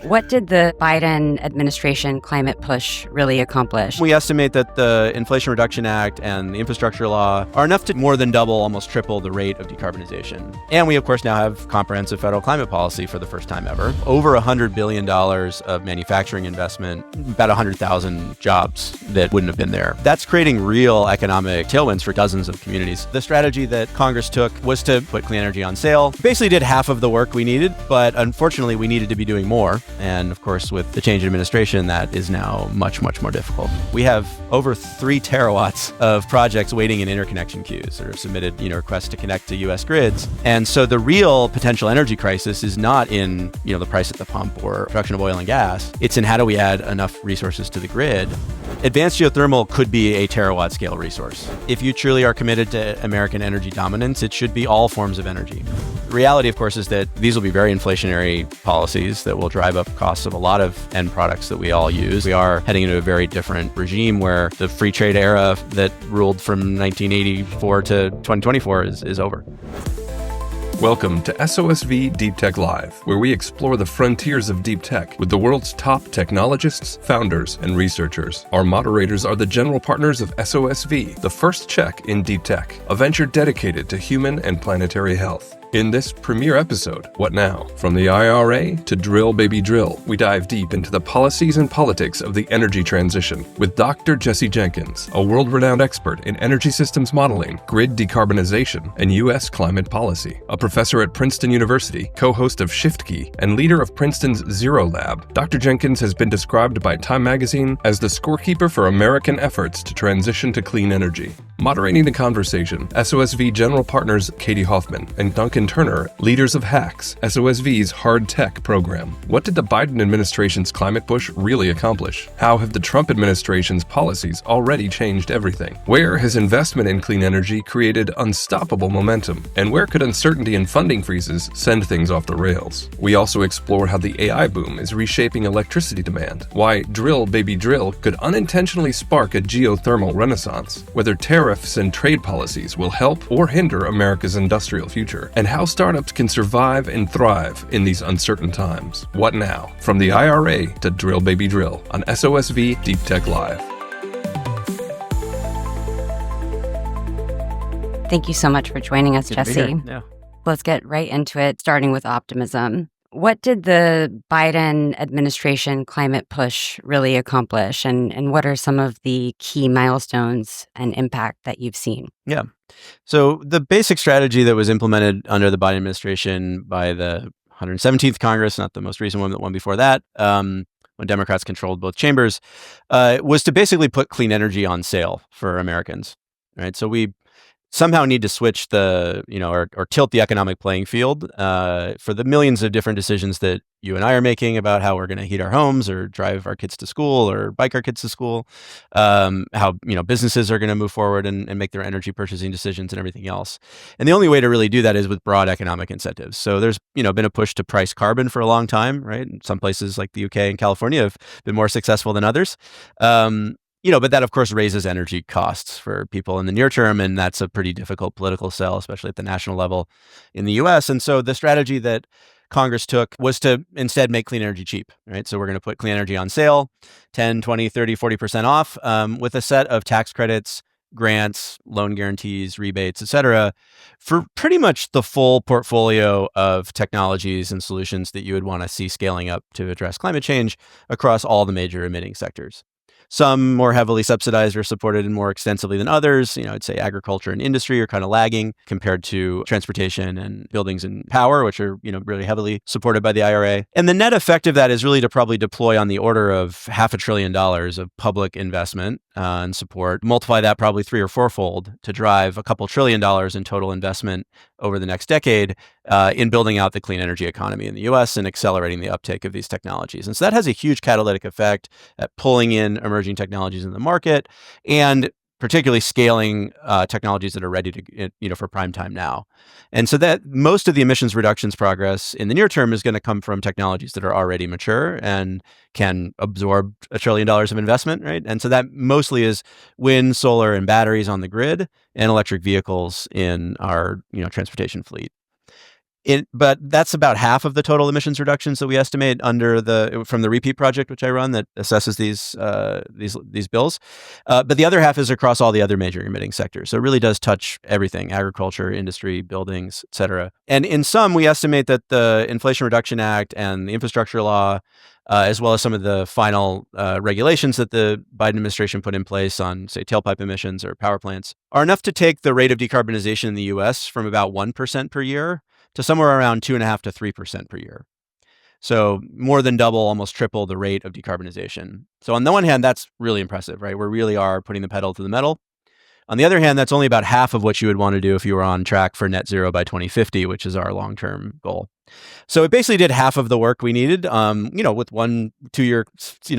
What did the Biden administration climate push really accomplish? We estimate that the Inflation Reduction Act and the infrastructure law are enough to more than double, almost triple the rate of decarbonization. And we, of course, now have comprehensive federal climate policy for the first time ever. Over $100 billion of manufacturing investment, about 100,000 jobs that wouldn't have been there. That's creating real economic tailwinds for dozens of communities. The strategy that Congress took was to put clean energy on sale. Basically did half of the work we needed, but unfortunately, we needed to be doing more. And of course, with the change in administration, that is now much, much more difficult. We have over 3 terawatts of projects waiting in interconnection queues that are submitted, requests to connect to U.S. grids. And so the real potential energy crisis is not in, the price at the pump or production of oil and gas. It's in how do we add enough resources to the grid. Advanced geothermal could be a terawatt scale resource. If you truly are committed to American energy dominance, it should be all forms of energy. The reality, of course, is that these will be very inflationary policies that will drive up costs of a lot of end products that we all use. We are heading into a very different regime where the free trade era that ruled from 1984 to 2024 is over. Welcome to SOSV Deep Tech Live, where we explore the frontiers of deep tech with the world's top technologists, founders, and researchers. Our moderators are the general partners of SOSV, the first check in deep tech, a venture dedicated to human and planetary health. In this premiere episode, What Now? From the IRA to Drill Baby Drill, we dive deep into the policies and politics of the energy transition with Dr. Jesse Jenkins, a world-renowned expert in energy systems modeling, grid decarbonization, and U.S. climate policy. A professor at Princeton University, co-host of Shift Key, and leader of Princeton's Zero Lab, Dr. Jenkins has been described by Time magazine as the scorekeeper for American efforts to transition to clean energy. Moderating the conversation, SOSV general partners Katie Hoffman and Duncan Turner, leaders of HACS, SOSV's hard tech program. What did the Biden administration's climate push really accomplish? How have the Trump administration's policies already changed everything? Where has investment in clean energy created unstoppable momentum? And where could uncertainty and funding freezes send things off the rails? We also explore how the AI boom is reshaping electricity demand, why Drill Baby Drill could unintentionally spark a geothermal renaissance, whether tariffs and trade policies will help or hinder America's industrial future, and how startups can survive and thrive in these uncertain times. What now? From the IRA to Drill Baby Drill on SOSV Deep Tech Live. Thank you so much for joining us, Jesse. Yeah. Let's get right into it, starting with optimism. What did the Biden administration climate push really accomplish? And what are some of the key milestones and impact that you've seen? Yeah. So the basic strategy that was implemented under the Biden administration by the 117th Congress, not the most recent one, but the one before that, when Democrats controlled both chambers, was to basically put clean energy on sale for Americans. Right. So we somehow need to switch or tilt the economic playing field for the millions of different decisions that you and I are making about how we're going to heat our homes or drive our kids to school or bike our kids to school, how businesses are going to move forward and make their energy purchasing decisions and everything else. And the only way to really do that is with broad economic incentives. So there's been a push to price carbon for a long time, right? And some places like the UK and California have been more successful than others. But that, of course, raises energy costs for people in the near term, and that's a pretty difficult political sell, especially at the national level in the U.S. And so the strategy that Congress took was to instead make clean energy cheap, right? So we're going to put clean energy on sale, 10, 20, 30, 40% off, with a set of tax credits, grants, loan guarantees, rebates, et cetera, for pretty much the full portfolio of technologies and solutions that you would want to see scaling up to address climate change across all the major emitting sectors. Some more heavily subsidized or supported and more extensively than others. I'd say agriculture and industry are kind of lagging compared to transportation and buildings and power, which are, really heavily supported by the IRA. And the net effect of that is really to probably deploy on the order of $500 billion of public investment and support, multiply that probably 3 or 4-fold to drive a couple $1 trillion in total investment over the next decade in building out the clean energy economy in the US and accelerating the uptake of these technologies. And so that has a huge catalytic effect at pulling in emerging technologies in the market and particularly scaling technologies that are ready to, for prime time now. And so that most of the emissions reductions progress in the near term is going to come from technologies that are already mature and can absorb $1 trillion of investment, right? And so that mostly is wind, solar, and batteries on the grid and electric vehicles in our, transportation fleet. But that's about half of the total emissions reductions that we estimate from the repeat project, which I run, that assesses these bills. But the other half is across all the other major emitting sectors. So it really does touch everything: agriculture, industry, buildings, et cetera. And in sum, we estimate that the Inflation Reduction Act and the infrastructure law, as well as some of the final regulations that the Biden administration put in place on, say, tailpipe emissions or power plants, are enough to take the rate of decarbonization in the U.S. from about 1% per year to somewhere around 2.5% to 3% per year. So more than double, almost triple the rate of decarbonization. So on the one hand, that's really impressive, right? We really are putting the pedal to the metal. On the other hand, that's only about half of what you would want to do if you were on track for net zero by 2050, which is our long-term goal. So it basically did half of the work we needed, with 1-2 year,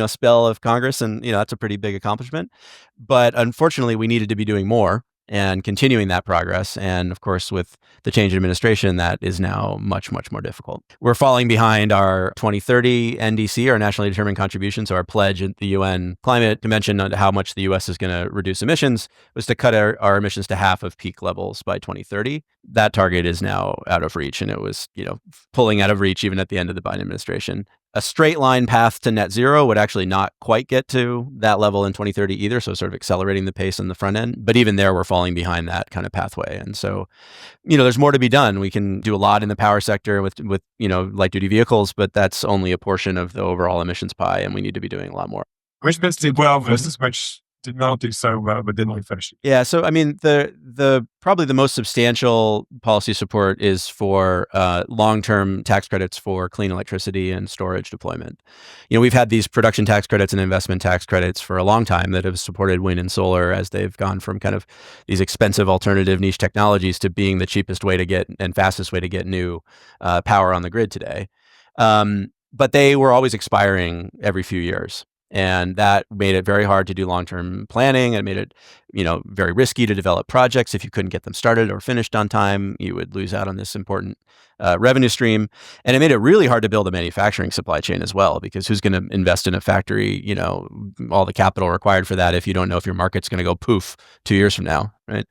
spell of Congress, and that's a pretty big accomplishment. But unfortunately, we needed to be doing more and continuing that progress. And of course, with the change in administration, that is now much, much more difficult. We're falling behind our 2030 NDC, our nationally determined contribution. So our pledge at the UN Climate Convention on how much the U.S. is going to reduce emissions was to cut our emissions to half of peak levels by 2030. That target is now out of reach, and it was, pulling out of reach even at the end of the Biden administration. A straight line path to net zero would actually not quite get to that level in 2030 either, so sort of accelerating the pace on the front end. But even there, we're falling behind that kind of pathway. And so, there's more to be done. We can do a lot in the power sector with light duty vehicles, but that's only a portion of the overall emissions pie, and we need to be doing a lot more. Which bits did well versus which did not do so well, but didn't finish it? Yeah, so I mean, the probably the most substantial policy support is for long-term tax credits for clean electricity and storage deployment. We've had these production tax credits and investment tax credits for a long time that have supported wind and solar as they've gone from kind of these expensive alternative niche technologies to being the cheapest way to get and fastest way to get new power on the grid today. But they were always expiring every few years. And that made it very hard to do long-term planning. It made it, very risky to develop projects. If you couldn't get them started or finished on time, you would lose out on this important revenue stream. And it made it really hard to build a manufacturing supply chain as well, because who's going to invest in a factory, all the capital required for that if you don't know if your market's going to go poof 2 years from now, right?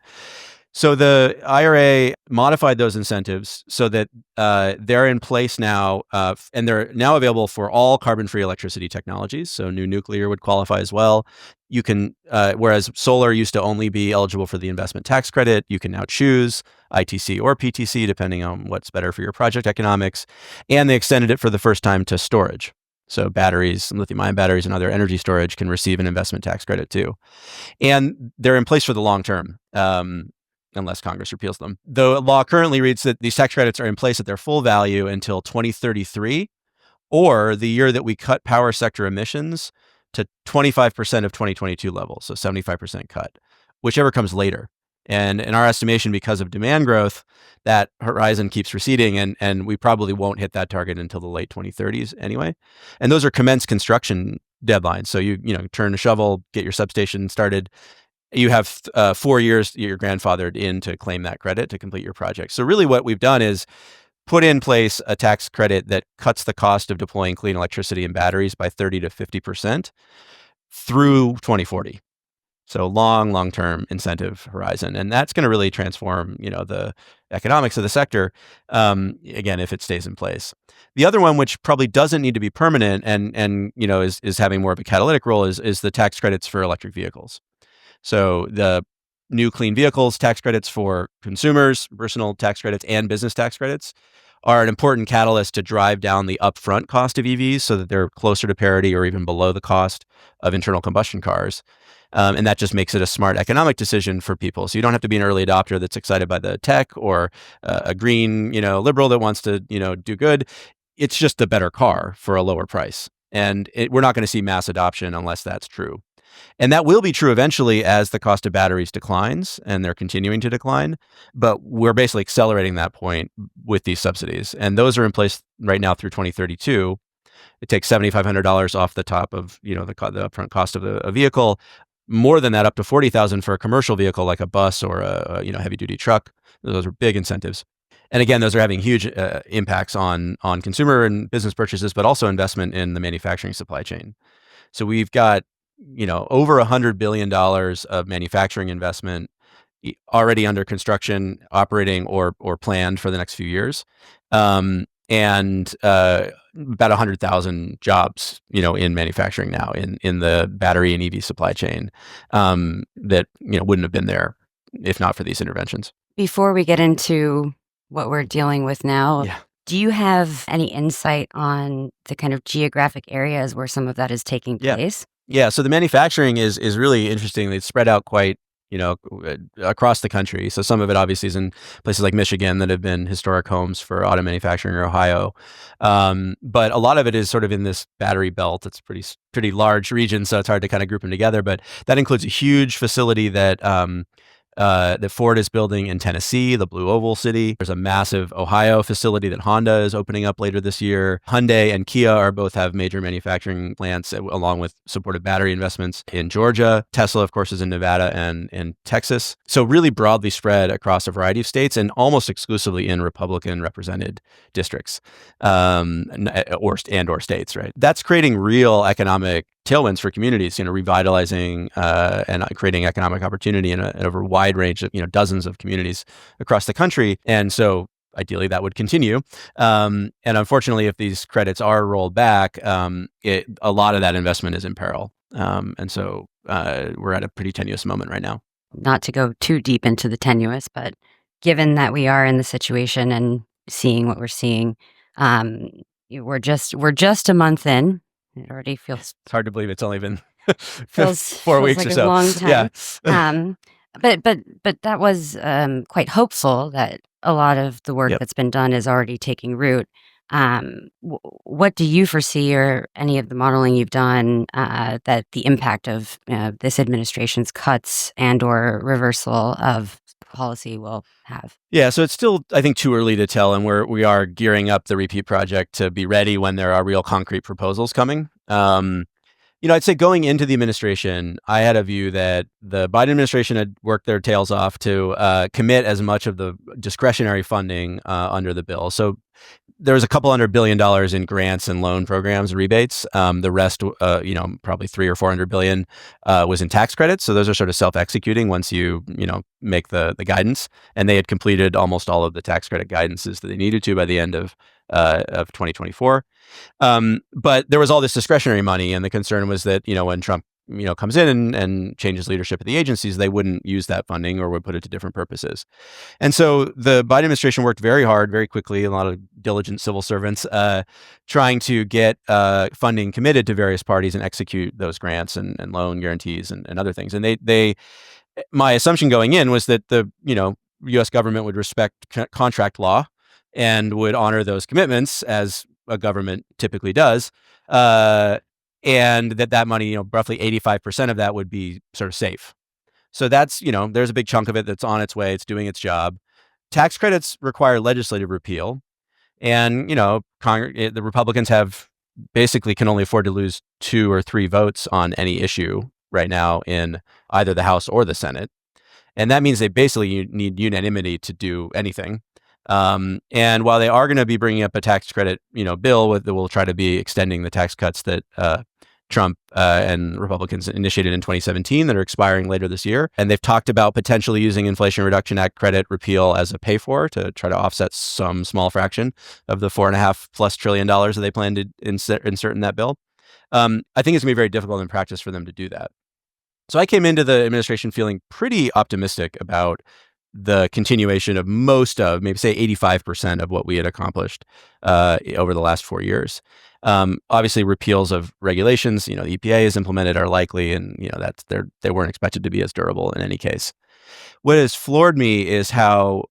So the IRA modified those incentives so that they're in place now, and they're now available for all carbon-free electricity technologies. So new nuclear would qualify as well. You can, whereas solar used to only be eligible for the investment tax credit, you can now choose ITC or PTC depending on what's better for your project economics. And they extended it for the first time to storage. So batteries, lithium-ion batteries, and other energy storage can receive an investment tax credit too. And they're in place for the long term. Unless Congress repeals them. The law currently reads that these tax credits are in place at their full value until 2033, or the year that we cut power sector emissions to 25% of 2022 levels, so 75% cut, whichever comes later. And in our estimation, because of demand growth, that horizon keeps receding, and we probably won't hit that target until the late 2030s anyway. And those are commenced construction deadlines. So you turn a shovel, get your substation started. You have 4 years you're grandfathered in to claim that credit to complete your project. So really what we've done is put in place a tax credit that cuts the cost of deploying clean electricity and batteries by 30 to 50% through 2040. So long-term incentive horizon. And that's going to really transform, the economics of the sector, again, if it stays in place. The other one, which probably doesn't need to be permanent and is having more of a catalytic role, is the tax credits for electric vehicles. So the new clean vehicles tax credits for consumers, personal tax credits, and business tax credits are an important catalyst to drive down the upfront cost of EVs so that they're closer to parity or even below the cost of internal combustion cars. And that just makes it a smart economic decision for people. So you don't have to be an early adopter that's excited by the tech or a green, liberal that wants to, do good. It's just a better car for a lower price. And we're not going to see mass adoption unless that's true. And that will be true eventually as the cost of batteries declines, and they're continuing to decline. But we're basically accelerating that point with these subsidies. And those are in place right now through 2032. It takes $7,500 off the top of, the upfront cost of a vehicle. More than that, up to $40,000 for a commercial vehicle like a bus or a heavy duty truck. Those are big incentives. And again, those are having huge impacts on consumer and business purchases, but also investment in the manufacturing supply chain. So we've got over $100 billion of manufacturing investment already under construction, operating, or planned for the next few years. And about 100,000 jobs, in manufacturing now in the battery and EV supply chain that wouldn't have been there if not for these interventions. Before we get into what we're dealing with now, Yeah. do you have any insight on the kind of geographic areas where some of that is taking place? Yeah. So the manufacturing is really interesting. It's spread out quite across the country. So some of it obviously is in places like Michigan that have been historic homes for auto manufacturing, or Ohio. But a lot of it is sort of in this battery belt. It's pretty large region, so it's hard to kind of group them together. But that includes a huge facility that Ford is building in Tennessee, the Blue Oval City. There's a massive Ohio facility that Honda is opening up later this year. Hyundai and Kia both have major manufacturing plants, along with supported battery investments in Georgia. Tesla, of course, is in Nevada and in Texas. So really broadly spread across a variety of states and almost exclusively in Republican represented districts or states, right? That's creating real economic tailwinds for communities, revitalizing and creating economic opportunity in over a wide range of, dozens of communities across the country. And so ideally that would continue. And unfortunately, if these credits are rolled back, a lot of that investment is in peril. And so we're at a pretty tenuous moment right now. Not to go too deep into the tenuous, but given that we are in the situation and seeing what we're seeing, we're just a month in. It already feels... It's hard to believe it's only been feels 4 weeks like or a so. long time. Yeah. But that was quite hopeful that a lot of the work that's been done is already taking root. What do you foresee, or any of the modeling you've done, that the impact of this administration's cuts and or reversal of policy will have? Yeah, so it's still, I think, too early to tell, and we are gearing up the repeat project to be ready when there are real concrete proposals coming. I'd say going into the administration, I had a view that the Biden administration had worked their tails off to commit as much of the discretionary funding under the bill. So there was a couple $100 billion in grants and loan programs, rebates. The rest, probably $300 or $400 billion was in tax credits. So those are sort of self-executing once you, make the guidance. And they had completed almost all of the tax credit guidances that they needed to by the end of 2024. But there was all this discretionary money, and the concern was that, when Trump, comes in and changes leadership at the agencies, they wouldn't use that funding or would put it to different purposes. And so the Biden administration worked very hard, very quickly, a lot of diligent civil servants, trying to get funding committed to various parties and execute those grants and loan guarantees and other things. And my assumption going in was that the, U.S. government would respect contract law and would honor those commitments, as a government typically does. And that money, roughly 85% of that would be sort of safe. So that's, there's a big chunk of it that's on its way. It's doing its job. Tax credits require legislative repeal. And, the Republicans can only afford to lose 2 or 3 votes on any issue right now in either the House or the Senate. And that means they basically need unanimity to do anything. And while they are going to be bringing up a tax credit, bill that will try to be extending the tax cuts that Trump and Republicans initiated in 2017 that are expiring later this year. And they've talked about potentially using Inflation Reduction Act credit repeal as a pay-for to try to offset some small fraction of the $4.5+ trillion that they plan to insert in that bill. I think it's going to be very difficult in practice for them to do that. So I came into the administration feeling pretty optimistic about the continuation of maybe say 85% of what we had accomplished over the last 4 years. Obviously, repeals of regulations, the EPA has implemented are likely, and they weren't expected to be as durable in any case. What has floored me is how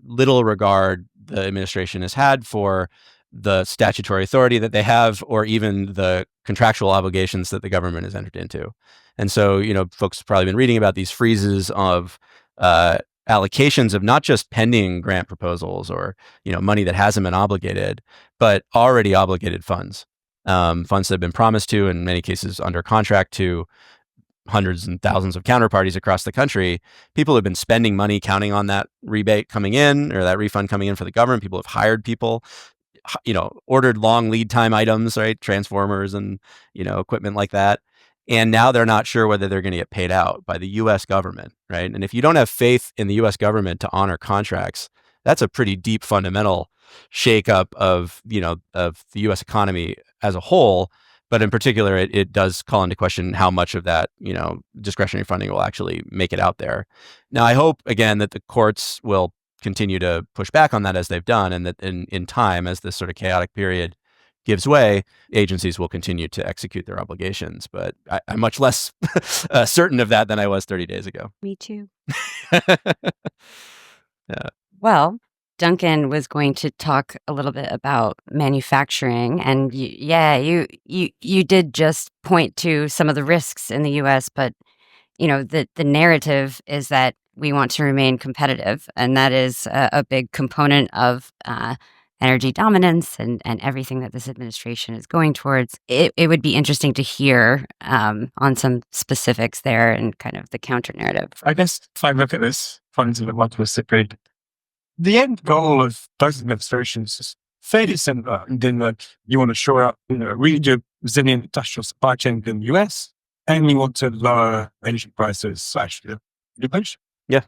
little regard the administration has had for the statutory authority that they have, or even the contractual obligations that the government has entered into. And so, folks have probably been reading about these freezes of allocations of not just pending grant proposals or, money that hasn't been obligated, but already obligated funds, funds that have been promised to, in many cases under contract to, hundreds and thousands of counterparties across the country. People have been spending money counting on that rebate coming in, or that refund coming in for the government. People have hired people, ordered long lead time items, right? Transformers and, equipment like that. And now they're not sure whether they're going to get paid out by the U.S. government, right? And if you don't have faith in the U.S. government to honor contracts, that's a pretty deep fundamental shakeup of of the U.S. economy as a whole. But in particular, it does call into question how much of that discretionary funding will actually make it out there. Now, I hope again that the courts will continue to push back on that as they've done, and that in time, as this sort of chaotic period gives way, agencies will continue to execute their obligations. But I'm much less certain of that than I was 30 days ago. Me too. Yeah. Well, Duncan was going to talk a little bit about manufacturing, and you did just point to some of the risks in the U.S., but the narrative is that we want to remain competitive, and that is a big component of energy dominance and everything that this administration is going towards. It would be interesting to hear on some specifics there and kind of the counter narrative. I guess if I look at this fundamentally specific, the end goal of both administrations is fairly similar. And then you want to shore up, really resilient industrial supply chain in the US, and you want to lower energy prices / inflation. Yeah.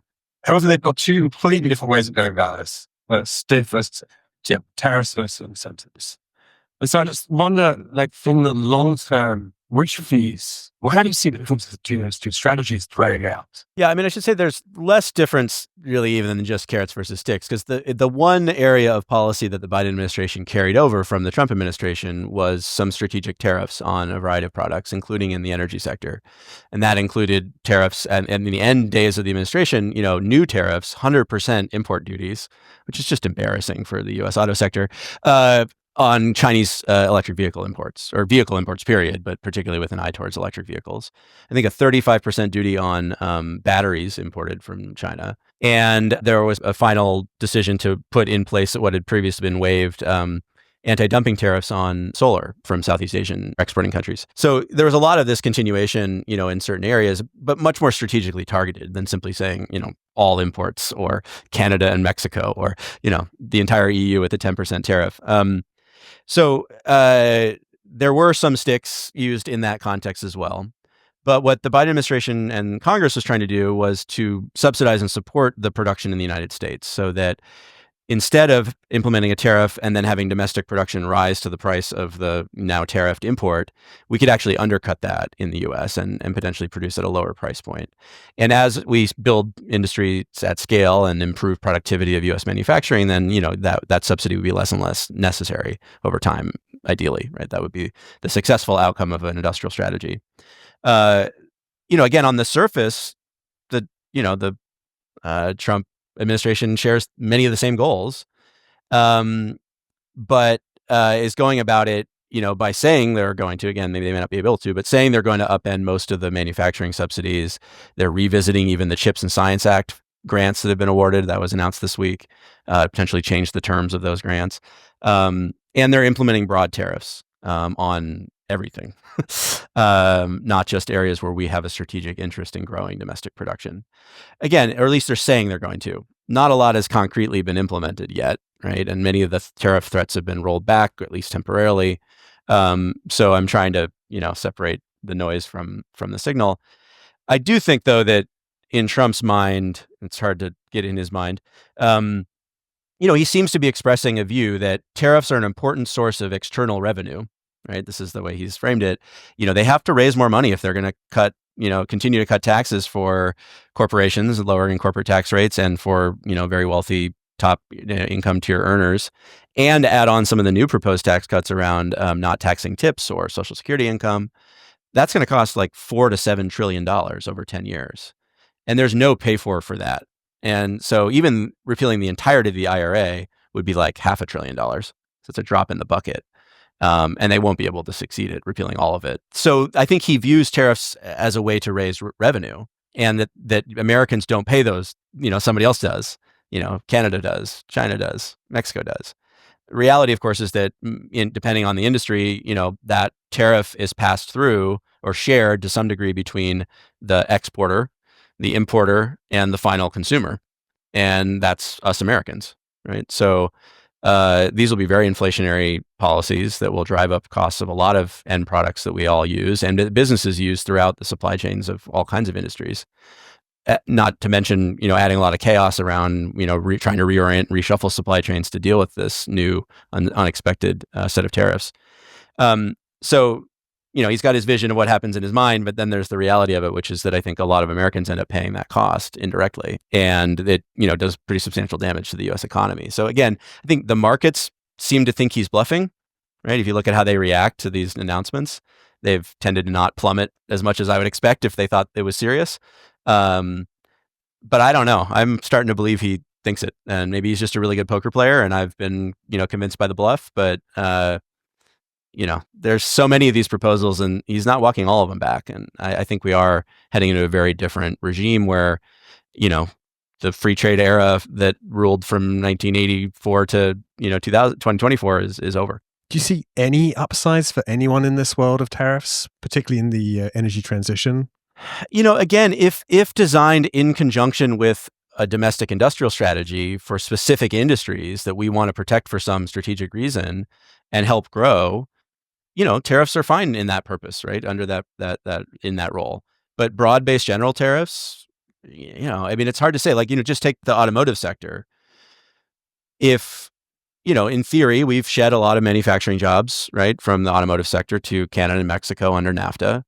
However, they've got two completely different ways of going about this. Stiff versus tariffs versus incentives. And so I just wonder, from the long term, which of these, how do you see the differences between those two strategies playing out? Yeah, I mean, I should say there's less difference really even than just carrots versus sticks, because the one area of policy that the Biden administration carried over from the Trump administration was some strategic tariffs on a variety of products, including in the energy sector. And that included tariffs, and in the end days of the administration, new tariffs, 100% import duties, which is just embarrassing for the U.S. auto sector, on Chinese electric vehicle imports, or vehicle imports, period, but particularly with an eye towards electric vehicles. I think a 35% duty on batteries imported from China. And there was a final decision to put in place what had previously been waived anti-dumping tariffs on solar from Southeast Asian exporting countries. So there was a lot of this continuation, in certain areas, but much more strategically targeted than simply saying, all imports, or Canada and Mexico, or, the entire EU with a 10% tariff. So there were some sticks used in that context as well. But what the Biden administration and Congress was trying to do was to subsidize and support the production in the United States, so that instead of implementing a tariff and then having domestic production rise to the price of the now tariffed import, we could actually undercut that in the U.S. and potentially produce at a lower price point. And as we build industries at scale and improve productivity of U.S. manufacturing, then that subsidy would be less and less necessary over time. Ideally, right? That would be the successful outcome of an industrial strategy. Again, on the surface, the Trump administration shares many of the same goals, but is going about it, by saying they're going to, again, maybe they may not be able to, but saying they're going to upend most of the manufacturing subsidies. They're revisiting even the CHIPS and Science Act grants that have been awarded. That was announced this week, potentially change the terms of those grants. And they're implementing broad tariffs on everything, not just areas where we have a strategic interest in growing domestic production. Again, or at least they're saying they're going to. Not a lot has concretely been implemented yet, right? And many of the tariff threats have been rolled back, at least temporarily. So I'm trying to, separate the noise from the signal. I do think, though, that in Trump's mind, it's hard to get in his mind, he seems to be expressing a view that tariffs are an important source of external revenue, right? This is the way he's framed it. They have to raise more money if they're going to continue to cut taxes for corporations, lowering corporate tax rates, and for, very wealthy top income tier earners, and add on some of the new proposed tax cuts around not taxing tips or Social Security income. That's going to cost like $4 to $7 trillion over 10 years. And there's no pay for that. And so even repealing the entirety of the IRA would be like $500 billion. So it's a drop in the bucket. And they won't be able to succeed at repealing all of it. So I think he views tariffs as a way to raise revenue, and that Americans don't pay those, somebody else does, Canada does, China does, Mexico does. The reality, of course, is that depending on the industry, that tariff is passed through or shared to some degree between the exporter, the importer, and the final consumer. And that's us Americans, right? So these will be very inflationary policies that will drive up costs of a lot of end products that we all use and that businesses use throughout the supply chains of all kinds of industries. Not to mention, adding a lot of chaos around, trying to reorient, reshuffle supply chains to deal with this new unexpected set of tariffs. So, he's got his vision of what happens in his mind, but then there's the reality of it, which is that I think a lot of Americans end up paying that cost indirectly. And it, does pretty substantial damage to the US economy. So again, I think the markets seem to think he's bluffing, right? If you look at how they react to these announcements, they've tended to not plummet as much as I would expect if they thought it was serious. But I don't know. I'm starting to believe he thinks it, and maybe he's just a really good poker player. And I've been, convinced by the bluff. But there's so many of these proposals, and he's not walking all of them back. And I think we are heading into a very different regime where, the free trade era that ruled from 1984 to 2024 is over. Do you see any upsides for anyone in this world of tariffs, particularly in the energy transition? Again, if designed in conjunction with a domestic industrial strategy for specific industries that we want to protect for some strategic reason and help grow, tariffs are fine in that purpose, right? Under that in that role. But broad-based general tariffs, it's hard to say. Like, just take the automotive sector. If in theory, we've shed a lot of manufacturing jobs, right, from the automotive sector to Canada and Mexico under NAFTA.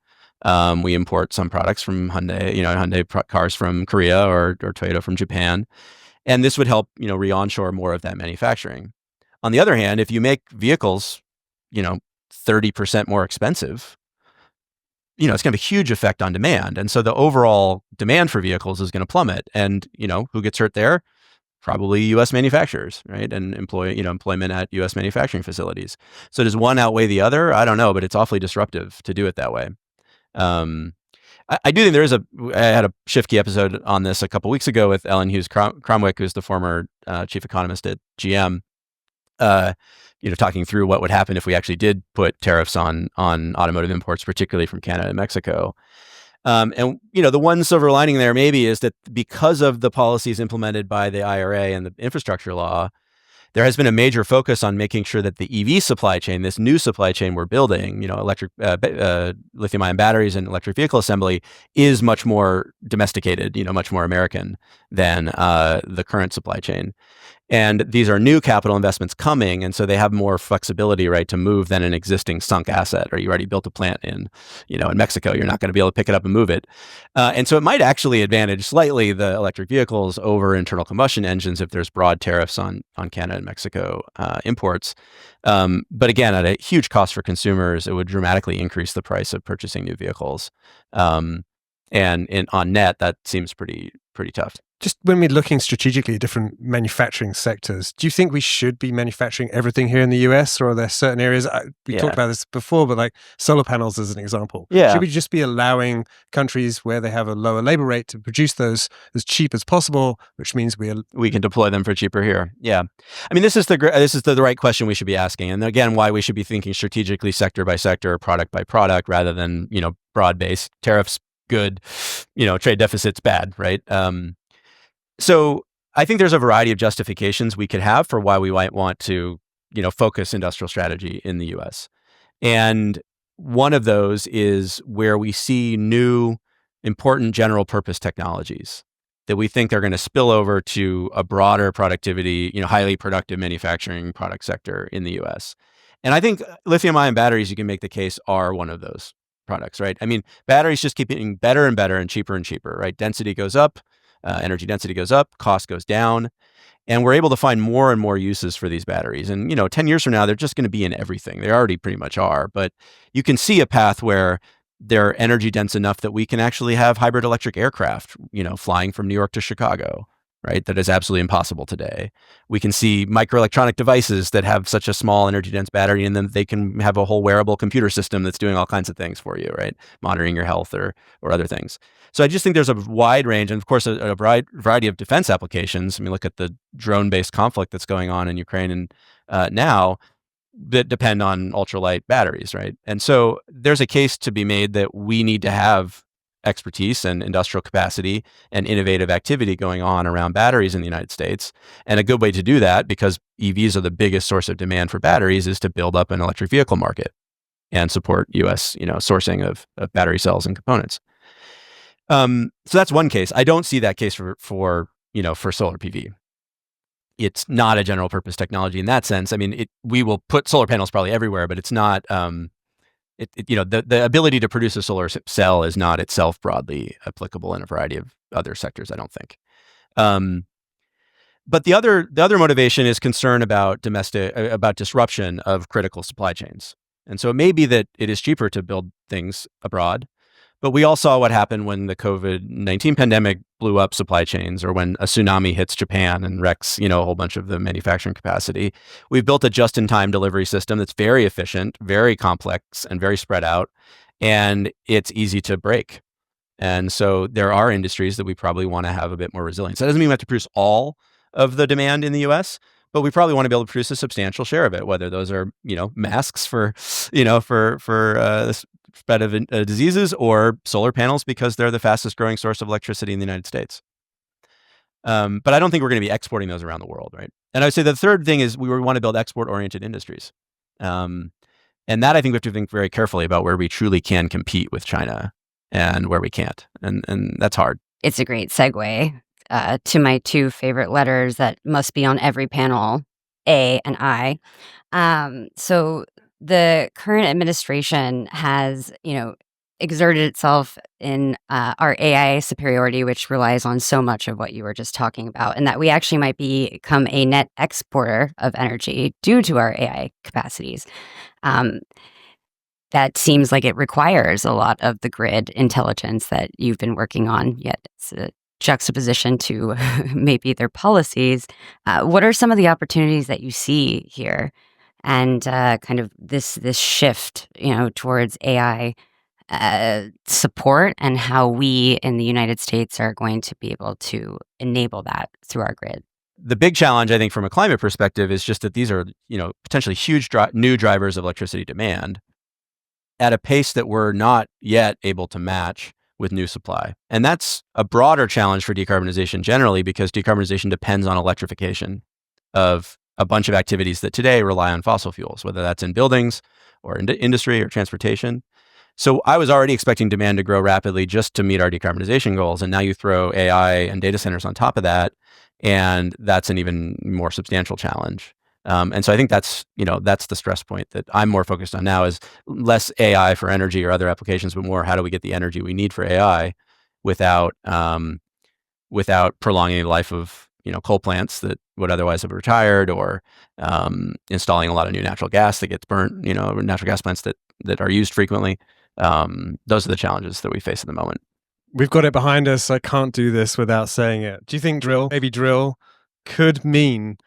We import some products from Hyundai, Hyundai cars from Korea or Toyota from Japan. And this would help, re-onshore more of that manufacturing. On the other hand, if you make vehicles, 30% more expensive, it's going to have a huge effect on demand. And so the overall demand for vehicles is going to plummet. And, who gets hurt there? Probably U.S. manufacturers, right? And employment at U.S. manufacturing facilities. So does one outweigh the other? I don't know, but it's awfully disruptive to do it that way. I do think I had a Shift Key episode on this a couple weeks ago with Ellen Hughes Cromwick, who's the former chief economist at GM, talking through what would happen if we actually did put tariffs on automotive imports, particularly from Canada and Mexico. And the one silver lining there maybe is that because of the policies implemented by the IRA and the infrastructure law, there has been a major focus on making sure that the EV supply chain, this new supply chain we're building, electric lithium-ion batteries and electric vehicle assembly, is much more domesticated, much more American than the current supply chain. And these are new capital investments coming, and so they have more flexibility, right, to move than an existing sunk asset. Or you already built a plant in Mexico, you're not going to be able to pick it up and move it. And so it might actually advantage slightly the electric vehicles over internal combustion engines if there's broad tariffs on Canada and Mexico imports. But again, at a huge cost for consumers, it would dramatically increase the price of purchasing new vehicles. And on net, that seems pretty tough. Just when we're looking strategically at different manufacturing sectors, do you think we should be manufacturing everything here in the US, or are there certain areas? We talked about this before, but like solar panels as an example. Yeah. Should we just be allowing countries where they have a lower labor rate to produce those as cheap as possible, which means we can deploy them for cheaper here? Yeah. I mean, this is the right question we should be asking. And again, why we should be thinking strategically sector by sector, product by product, rather than, broad-based tariffs, good, trade deficits, bad, right? So I think there's a variety of justifications we could have for why we might want to, focus industrial strategy in the US. And one of those is where we see new, important general purpose technologies that we think are going to spill over to a broader productivity, highly productive manufacturing product sector in the US. And I think lithium-ion batteries, you can make the case, are one of those products, right? I mean, batteries just keep getting better and better and cheaper, right? Density goes up. Energy density goes up, cost goes down, and we're able to find more and more uses for these batteries. And, 10 years from now, they're just going to be in everything. They already pretty much are, but you can see a path where they're energy dense enough that we can actually have hybrid electric aircraft, flying from New York to Chicago, right? That is absolutely impossible today. We can see microelectronic devices that have such a small energy dense battery, and then they can have a whole wearable computer system that's doing all kinds of things for you, right? Monitoring your health or other things. So I just think there's a wide range, and of course, a variety of defense applications. I mean, look at the drone-based conflict that's going on in Ukraine and now that depend on ultralight batteries, right? And so there's a case to be made that we need to have expertise and industrial capacity and innovative activity going on around batteries in the United States. And a good way to do that, because EVs are the biggest source of demand for batteries, is to build up an electric vehicle market and support U.S. Sourcing of battery cells and components. So that's one case. I don't see that case for solar PV. It's not a general purpose technology in that sense. I mean, we will put solar panels probably everywhere, but it's not. The ability to produce a solar cell is not itself broadly applicable in a variety of other sectors, I don't think. But the other motivation is concern about disruption of critical supply chains. And so it may be that it is cheaper to build things abroad, but we all saw what happened when the COVID-19 pandemic blew up supply chains, or when a tsunami hits Japan and wrecks, a whole bunch of the manufacturing capacity. We've built a just-in-time delivery system that's very efficient, very complex, and very spread out, and it's easy to break. And so there are industries that we probably want to have a bit more resilience. That doesn't mean we have to produce all of the demand in the U.S., but we probably want to be able to produce a substantial share of it, whether those are, masks for spread of diseases, or solar panels because they're the fastest growing source of electricity in the United States. But I don't think we're going to be exporting those around the world, right? And I would say the third thing is we want to build export-oriented industries. And that I think we have to think very carefully about where we truly can compete with China and where we can't. And that's hard. It's a great segue to my two favorite letters that must be on every panel, A and I. So the current administration has, exerted itself in our AI superiority, which relies on so much of what you were just talking about, and that we actually might become a net exporter of energy due to our AI capacities. That seems like it requires a lot of the grid intelligence that you've been working on, yet it's a juxtaposition to maybe their policies. What are some of the opportunities that you see here, and kind of this shift, towards AI support, and how we in the United States are going to be able to enable that through our grid? The big challenge, I think, from a climate perspective is just that these are, potentially huge new drivers of electricity demand at a pace that we're not yet able to match with new supply. And that's a broader challenge for decarbonization generally, because decarbonization depends on electrification of a bunch of activities that today rely on fossil fuels, whether that's in buildings or in industry or transportation. So I was already expecting demand to grow rapidly just to meet our decarbonization goals. And now you throw AI and data centers on top of that, and that's an even more substantial challenge. And so I think that's the stress point that I'm more focused on now, is less AI for energy or other applications, but more how do we get the energy we need for AI without prolonging the life of coal plants that would otherwise have retired, or installing a lot of new natural gas that gets burnt, natural gas plants that are used frequently. Those are the challenges that we face at the moment. We've got it behind us. I can't do this without saying it. Do you think drill could mean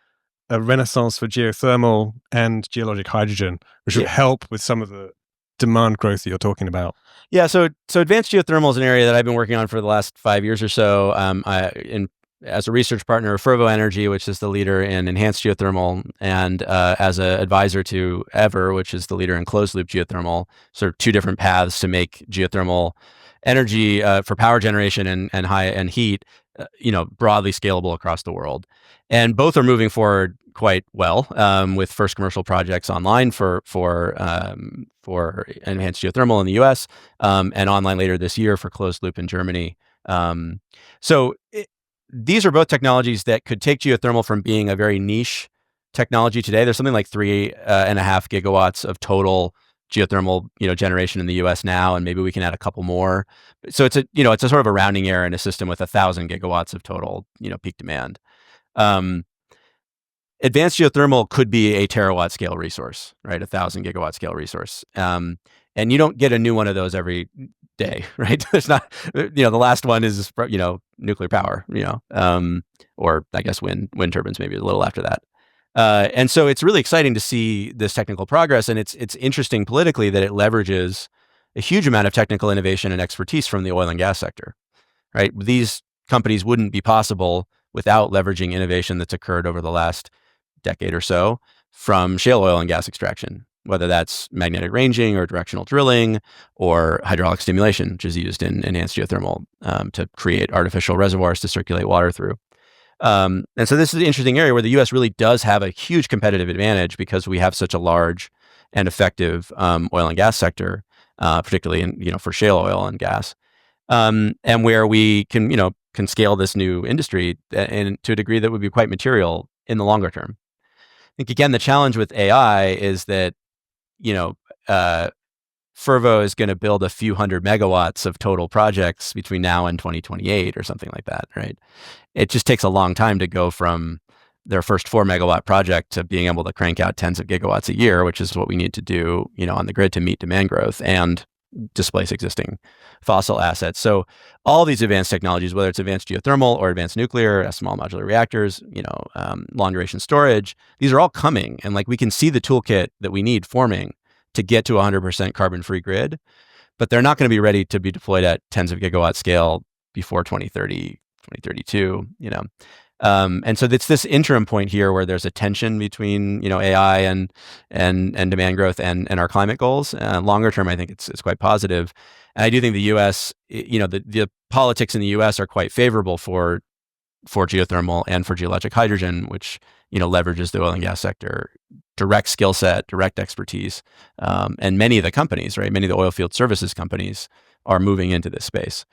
a renaissance for geothermal and geologic hydrogen, which would help with some of the demand growth that you're talking about? Yeah, so advanced geothermal is an area that I've been working on for the last 5 years or so. As a research partner of Fervo Energy, which is the leader in enhanced geothermal, and as an advisor to Ever, which is the leader in closed loop geothermal, sort of two different paths to make geothermal energy for power generation and heat, broadly scalable across the world. And both are moving forward quite well, with first commercial projects online for enhanced geothermal in the U.S. And online later this year for closed loop in Germany. These are both technologies that could take geothermal from being a very niche technology today. There's something like 3.5 gigawatts of total geothermal, generation in the U.S. now, and maybe we can add a couple more. So it's a sort of a rounding error in a system with 1,000 gigawatts of total, peak demand. Advanced geothermal could be a terawatt scale resource, right? 1,000 gigawatt scale resource. And you don't get a new one of those every day, right? There's not, the last one is, nuclear power, or I guess wind turbines, maybe a little after that. And so it's really exciting to see this technical progress. And it's interesting politically that it leverages a huge amount of technical innovation and expertise from the oil and gas sector, right? These companies wouldn't be possible without leveraging innovation that's occurred over the last decade or so from shale oil and gas extraction. whether that's magnetic ranging or directional drilling or hydraulic stimulation, which is used in enhanced geothermal to create artificial reservoirs to circulate water through. And so this is an interesting area where the U.S. really does have a huge competitive advantage because we have such a large and effective oil and gas sector, particularly for shale oil and gas, and where we can scale this new industry and to a degree that would be quite material in the longer term. I think again the challenge with AI is that Fervo is going to build a few hundred megawatts of total projects between now and 2028 or something like that, right? It just takes a long time to go from their first 4 megawatt project to being able to crank out tens of gigawatts a year, which is what we need to do, on the grid to meet demand growth and displace existing fossil assets. So all these advanced technologies, whether it's advanced geothermal or advanced nuclear, small modular reactors, long duration storage, these are all coming. And we can see the toolkit that we need forming to get to 100% carbon-free grid, but they're not going to be ready to be deployed at tens of gigawatt scale before 2030, 2032, and so it's this interim point here where there's a tension between, AI and demand growth and our climate goals. Longer term, I think it's quite positive. And I do think the U.S., the politics in the U.S. are quite favorable for geothermal and for geologic hydrogen, which, leverages the oil and gas sector, direct skill set, direct expertise. And many of the companies, right, many of the oil field services companies are moving into this space.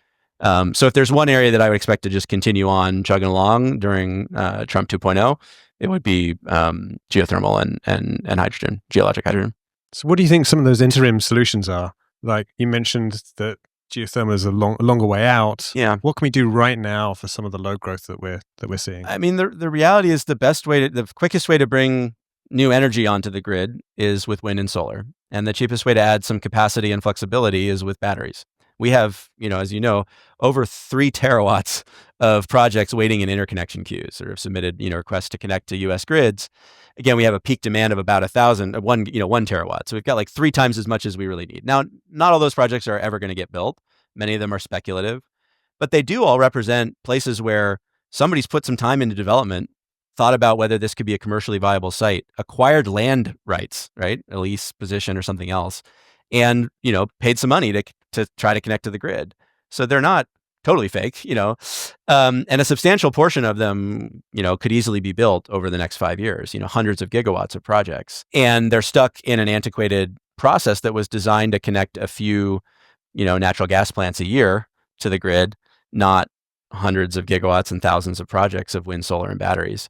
So if there's one area that I would expect to just continue on chugging along during Trump 2.0, it would be geothermal and hydrogen, geologic hydrogen. So what do you think some of those interim solutions are? Like you mentioned that geothermal is a longer way out. Yeah. What can we do right now for some of the load growth that we're seeing? I mean, the reality is the quickest way to bring new energy onto the grid is with wind and solar. And the cheapest way to add some capacity and flexibility is with batteries. We have, as you know, over 3 terawatts of projects waiting in interconnection queues or have submitted, requests to connect to U.S. grids. Again, we have a peak demand of about 1 terawatt. So we've got 3 times as much as we really need. Now, not all those projects are ever going to get built. Many of them are speculative, but they do all represent places where somebody's put some time into development, thought about whether this could be a commercially viable site, acquired land rights, right? A lease position or something else, and, paid some money to try to connect to the grid. So they're not totally fake, and a substantial portion of them, could easily be built over the next 5 years, hundreds of gigawatts of projects. And they're stuck in an antiquated process that was designed to connect a few, natural gas plants a year to the grid, not hundreds of gigawatts and thousands of projects of wind, solar, and batteries.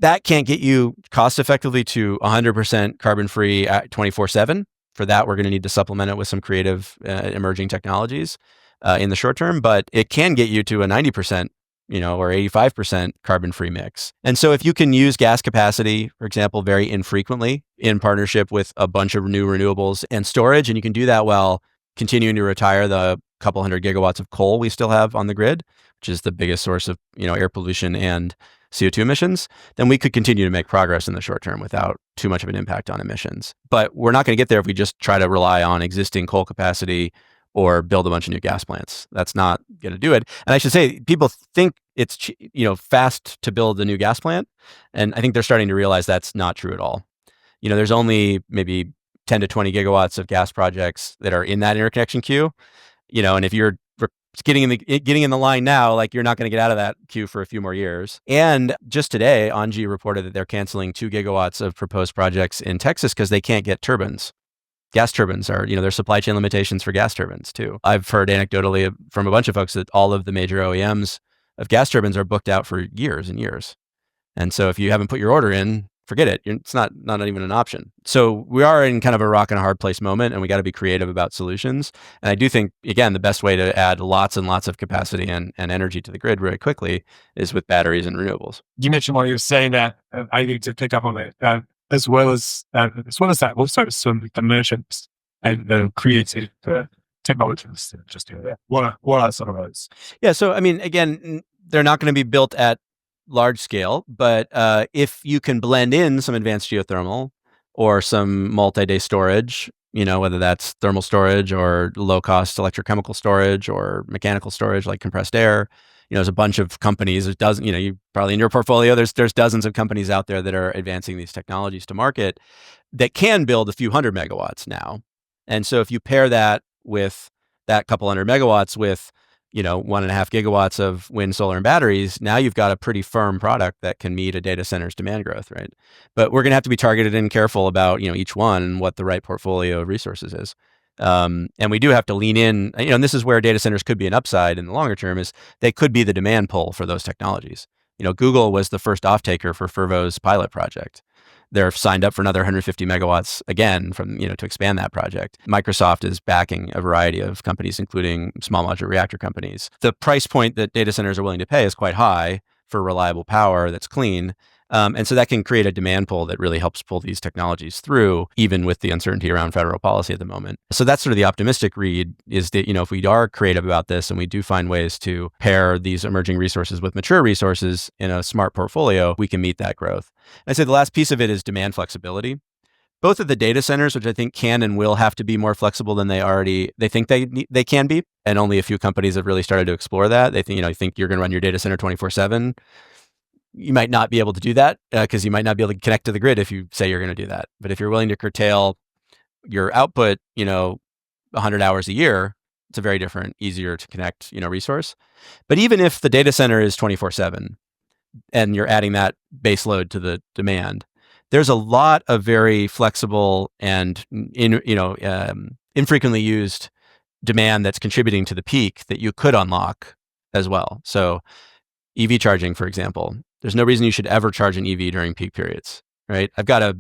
That can't get you cost effectively to 100% carbon-free 24/7. For that, we're going to need to supplement it with some creative emerging technologies in the short term, but it can get you to a 90%, or 85% carbon-free mix. And so if you can use gas capacity, for example, very infrequently in partnership with a bunch of new renewables and storage, and you can do that while continuing to retire the couple hundred gigawatts of coal we still have on the grid, which is the biggest source of, air pollution and CO2 emissions, then we could continue to make progress in the short term without too much of an impact on emissions. But we're not going to get there if we just try to rely on existing coal capacity or build a bunch of new gas plants. That's not going to do it. And I should say, people think it's fast to build a new gas plant, and I think they're starting to realize that's not true at all. There's only maybe 10 to 20 gigawatts of gas projects that are in that interconnection queue. And if you're getting in the line now, you're not going to get out of that queue for a few more years. And just today, ENGIE reported that they're canceling 2 gigawatts of proposed projects in Texas because they can't get turbines. Gas turbines are, there's supply chain limitations for gas turbines too. I've heard anecdotally from a bunch of folks that all of the major OEMs of gas turbines are booked out for years and years. And so if you haven't put your order in, forget it. It's not even an option. So we are in kind of a rock and a hard place moment, and we got to be creative about solutions. And I do think, again, the best way to add lots and lots of capacity and energy to the grid very quickly is with batteries and renewables. You mentioned while you were saying that, I need to pick up on it, as well as that, also some emergent and creative technologies. Just what are some of those? Yeah. So, I mean, again, they're not going to be built at large scale, but if you can blend in some advanced geothermal or some multi-day storage, whether that's thermal storage or low-cost electrochemical storage or mechanical storage like compressed air, there's a bunch of companies. There's dozens. You probably in your portfolio, there's dozens of companies out there that are advancing these technologies to market that can build a few hundred megawatts now. And so if you pair that with that couple hundred megawatts with 1.5 gigawatts of wind, solar, and batteries, now you've got a pretty firm product that can meet a data center's demand growth, right? But we're going to have to be targeted and careful about, each one and what the right portfolio of resources is. And we do have to lean in, and this is where data centers could be an upside in the longer term, is they could be the demand pull for those technologies. Google was the first off-taker for Fervo's pilot project. They're signed up for another 150 megawatts again from, to expand that project. Microsoft is backing a variety of companies, including small modular reactor companies. The price point that data centers are willing to pay is quite high for reliable power that's clean. And so that can create a demand pull that really helps pull these technologies through, even with the uncertainty around federal policy at the moment. So that's sort of the optimistic read, is that, if we are creative about this and we do find ways to pair these emerging resources with mature resources in a smart portfolio, we can meet that growth. And I'd say the last piece of it is demand flexibility. Both of the data centers, which I think can and will have to be more flexible than they think they can be, and only a few companies have really started to explore that. They think, you think you're going to run your data center 24/7. You might not be able to do that because you might not be able to connect to the grid if you say you're going to do that. But if you're willing to curtail your output, 100 hours a year, it's a very different, easier to connect, resource. But even if the data center is 24/7 and you're adding that base load to the demand, there's a lot of very flexible and infrequently used demand that's contributing to the peak that you could unlock as well. So EV charging, for example, there's no reason you should ever charge an EV during peak periods, right? I've got a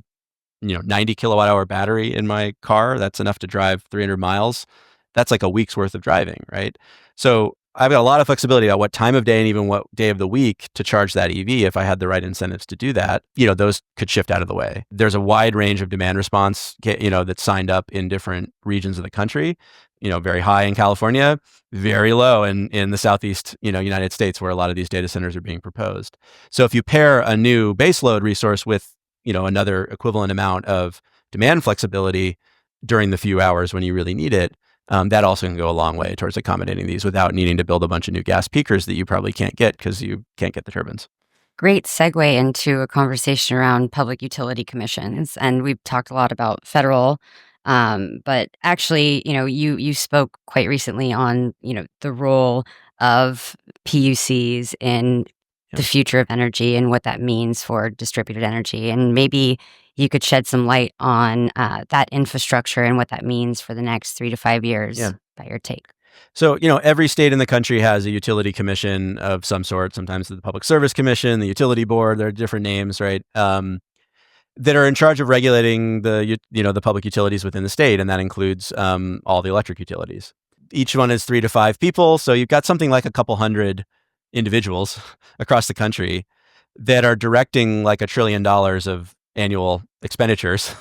90 kilowatt hour battery in my car. That's enough to drive 300 miles. That's like a week's worth of driving, right? So I've got a lot of flexibility about what time of day and even what day of the week to charge that EV if I had the right incentives to do that. Those could shift out of the way. There's a wide range of demand response, that's signed up in different regions of the country. Very high in California, very low in the Southeast, United States, where a lot of these data centers are being proposed. So if you pair a new baseload resource with, another equivalent amount of demand flexibility during the few hours when you really need it, that also can go a long way towards accommodating these without needing to build a bunch of new gas peakers that you probably can't get because you can't get the turbines. Great segue into a conversation around public utility commissions. And we've talked a lot about federal, but actually, you spoke quite recently on, the role of PUCs in the future of energy and what that means for distributed energy. And maybe you could shed some light on that infrastructure and what that means for the next 3 to 5 years by your take. So, every state in the country has a utility commission of some sort. Sometimes the Public Service Commission, the Utility Board, there are different names, right? That are in charge of regulating the public utilities within the state. And that includes all the electric utilities. Each one is 3 to 5 people. So you've got something like a couple hundred individuals across the country that are directing like $1 trillion of annual expenditures,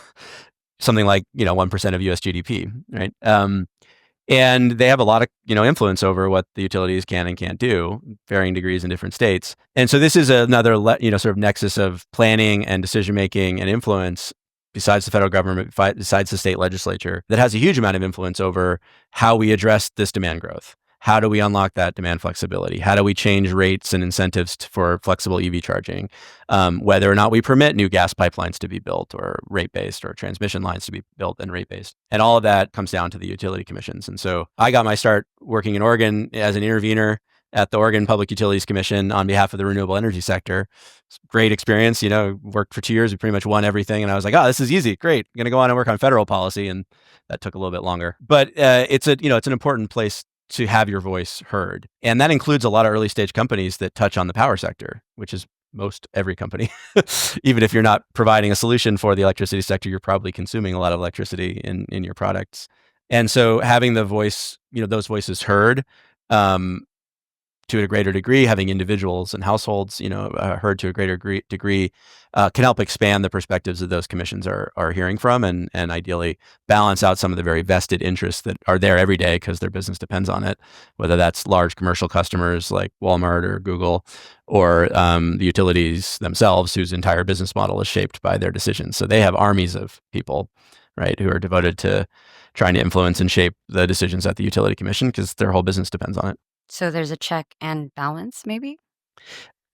something like 1% of US GDP, right? And they have a lot of influence over what the utilities can and can't do, varying degrees in different states. And so this is another sort of nexus of planning and decision making and influence, besides the federal government, besides the state legislature, that has a huge amount of influence over how we address this demand growth. How do we unlock that demand flexibility? How do we change rates and incentives for flexible EV charging? Whether or not we permit new gas pipelines to be built or rate-based, or transmission lines to be built and rate-based. And all of that comes down to the utility commissions. And so I got my start working in Oregon as an intervener at the Oregon Public Utilities Commission on behalf of the renewable energy sector. It's a great experience. Worked for 2 years. We pretty much won everything. And I was like, this is easy. Great. I'm going to go on and work on federal policy. And that took a little bit longer. But it's an important place to have your voice heard. And that includes a lot of early stage companies that touch on the power sector, which is most every company. Even if you're not providing a solution for the electricity sector, you're probably consuming a lot of electricity in your products. And so having the voice, those voices heard, to a greater degree, having individuals and households, heard to a greater degree, can help expand the perspectives that those commissions are hearing from, and ideally balance out some of the very vested interests that are there every day because their business depends on it. Whether that's large commercial customers like Walmart or Google, or the utilities themselves, whose entire business model is shaped by their decisions. So they have armies of people, right, who are devoted to trying to influence and shape the decisions at the Utility Commission because their whole business depends on it. So there's a check and balance, maybe?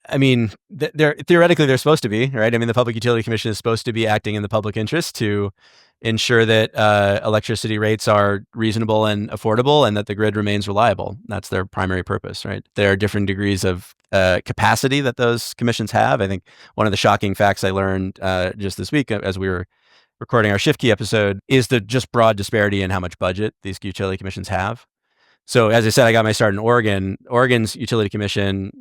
I mean, theoretically they're supposed to be, right? I mean, the Public Utility Commission is supposed to be acting in the public interest to ensure that electricity rates are reasonable and affordable, and that the grid remains reliable. That's their primary purpose, right? There are different degrees of capacity that those commissions have. I think one of the shocking facts I learned just this week as we were recording our Shift Key episode is the just broad disparity in how much budget these utility commissions have. So as I said, I got my start in Oregon. Oregon's utility commission,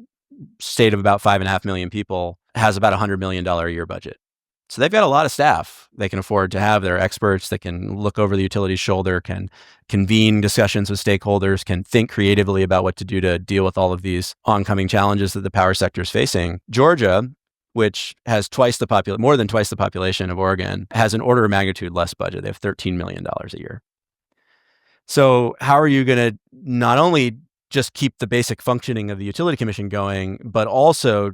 state of about 5.5 million people, has about $100 million a year budget. So they've got a lot of staff they can afford to have. They're experts that can look over the utility's shoulder, can convene discussions with stakeholders, can think creatively about what to do to deal with all of these oncoming challenges that the power sector is facing. Georgia, which has more than twice the population of Oregon, has an order of magnitude less budget. They have $13 million a year. So how are you going to not only just keep the basic functioning of the utility commission going, but also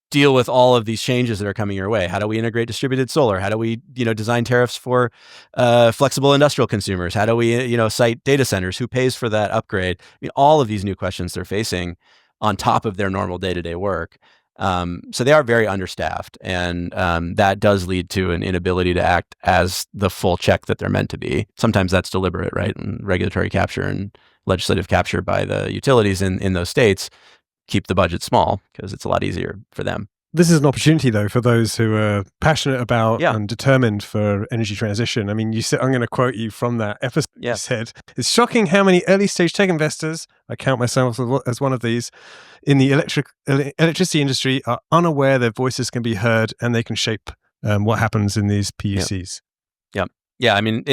deal with all of these changes that are coming your way? How do we integrate distributed solar? How do we, design tariffs for flexible industrial consumers? How do we, site data centers? Who pays for that upgrade? I mean, all of these new questions they're facing on top of their normal day-to-day work. So they are very understaffed, and that does lead to an inability to act as the full check that they're meant to be. Sometimes that's deliberate, right? And regulatory capture and legislative capture by the utilities in those states keep the budget small because it's a lot easier for them. This is an opportunity, though, for those who are passionate about and determined for energy transition. I mean, you said, I'm going to quote you from that episode. You said, "It's shocking how many early-stage tech investors, I count myself as one of these, in the electricity industry are unaware their voices can be heard and they can shape what happens in these PUCs." Yeah. I mean,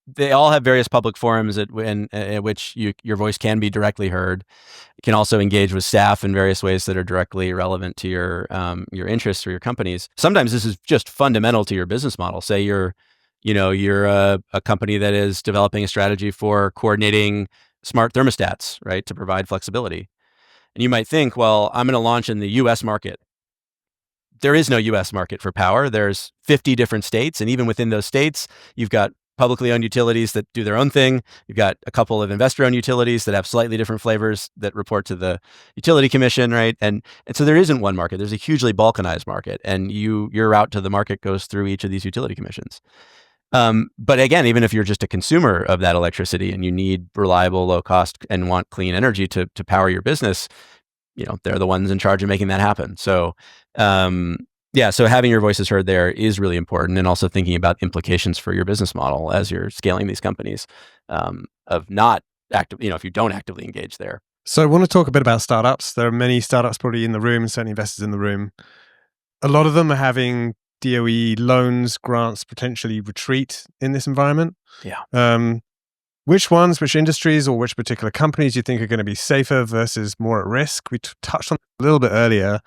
they all have various public forums at which your voice can be directly heard. You can also engage with staff in various ways that are directly relevant to your interests or your companies. Sometimes this is just fundamental to your business model. Say you're a company that is developing a strategy for coordinating smart thermostats, right, to provide flexibility. And you might think, well, I'm going to launch in the U.S. market. There is no U.S. market for power. There's 50 different states, and even within those states, you've got publicly owned utilities that do their own thing. You've got a couple of investor-owned utilities that have slightly different flavors that report to the utility commission, right? And so there isn't one market. There's a hugely balkanized market, and your route to the market goes through each of these utility commissions. But again, even if you're just a consumer of that electricity and you need reliable, low cost, and want clean energy to power your business, they're the ones in charge of making that happen. So, so having your voices heard there is really important, and also thinking about implications for your business model as you're scaling these companies, of not active, if you don't actively engage there. So I want to talk a bit about startups. There are many startups probably in the room, certainly investors in the room. A lot of them are having DOE loans, grants potentially retreat in this environment. Yeah. Which ones, which industries, or which particular companies do you think are going to be safer versus more at risk? We touched on it a little bit earlier.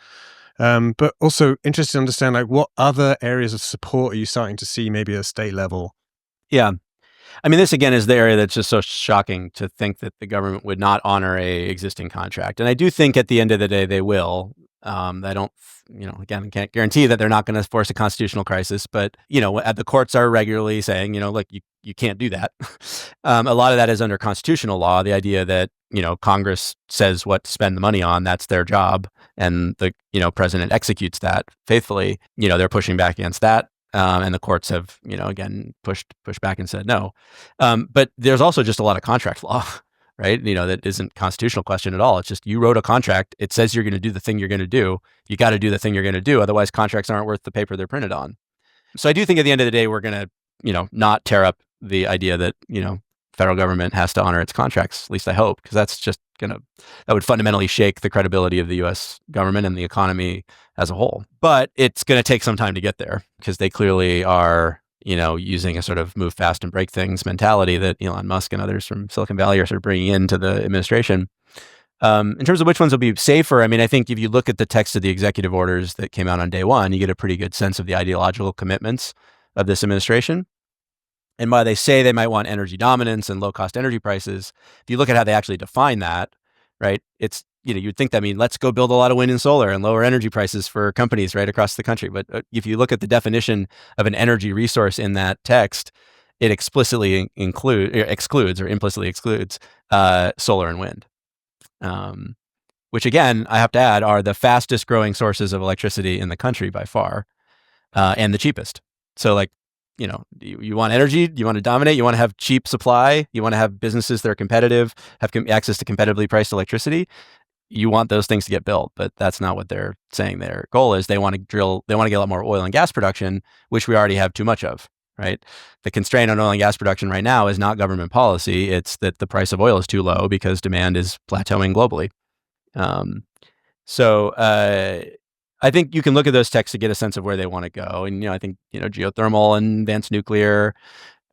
But also interested to understand, what other areas of support are you starting to see maybe at a state level? Yeah. I mean, this again is the area that's just so shocking to think that the government would not honor a existing contract. And I do think at the end of the day, they will. I don't, again, can't guarantee that they're not going to force a constitutional crisis, but, the courts are regularly saying, look, you can't do that. A lot of that is under constitutional law. The idea that, Congress says what to spend the money on, that's their job. And the, president executes that faithfully. They're pushing back against that. And the courts have, again, pushed back and said no. But there's also just a lot of contract law, right? That isn't constitutional question at all. It's just, you wrote a contract. It says you're going to do the thing you're going to do. You got to do the thing you're going to do. Otherwise, contracts aren't worth the paper they're printed on. So I do think at the end of the day, we're going to, not tear up the idea that, federal government has to honor its contracts. At least I hope, because that's just that would fundamentally shake the credibility of the U.S. government and the economy as a whole. But it's going to take some time to get there, because they clearly are, using a sort of move fast and break things mentality that Elon Musk and others from Silicon Valley are sort of bringing into the administration. In terms of which ones will be safer, I mean, I think if you look at the text of the executive orders that came out on day one, you get a pretty good sense of the ideological commitments of this administration. And while they say they might want energy dominance and low cost energy prices, if you look at how they actually define that, right, it's, you'd think that let's go build a lot of wind and solar and lower energy prices for companies right across the country. But if you look at the definition of an energy resource in that text, it explicitly excludes solar and wind. which again, I have to add, are the fastest growing sources of electricity in the country by far, and the cheapest. So like, you want energy, you want to dominate, you want to have cheap supply, you want to have businesses that are competitive, have access to competitively priced electricity. You want those things to get built, but that's not what they're saying their goal is. They want to get a lot more oil and gas production, which we already have too much of, right? The constraint on oil and gas production right now is not government policy. It's that the price of oil is too low because demand is plateauing globally. So I think you can look at those texts to get a sense of where they want to go. And, I think, geothermal and advanced nuclear,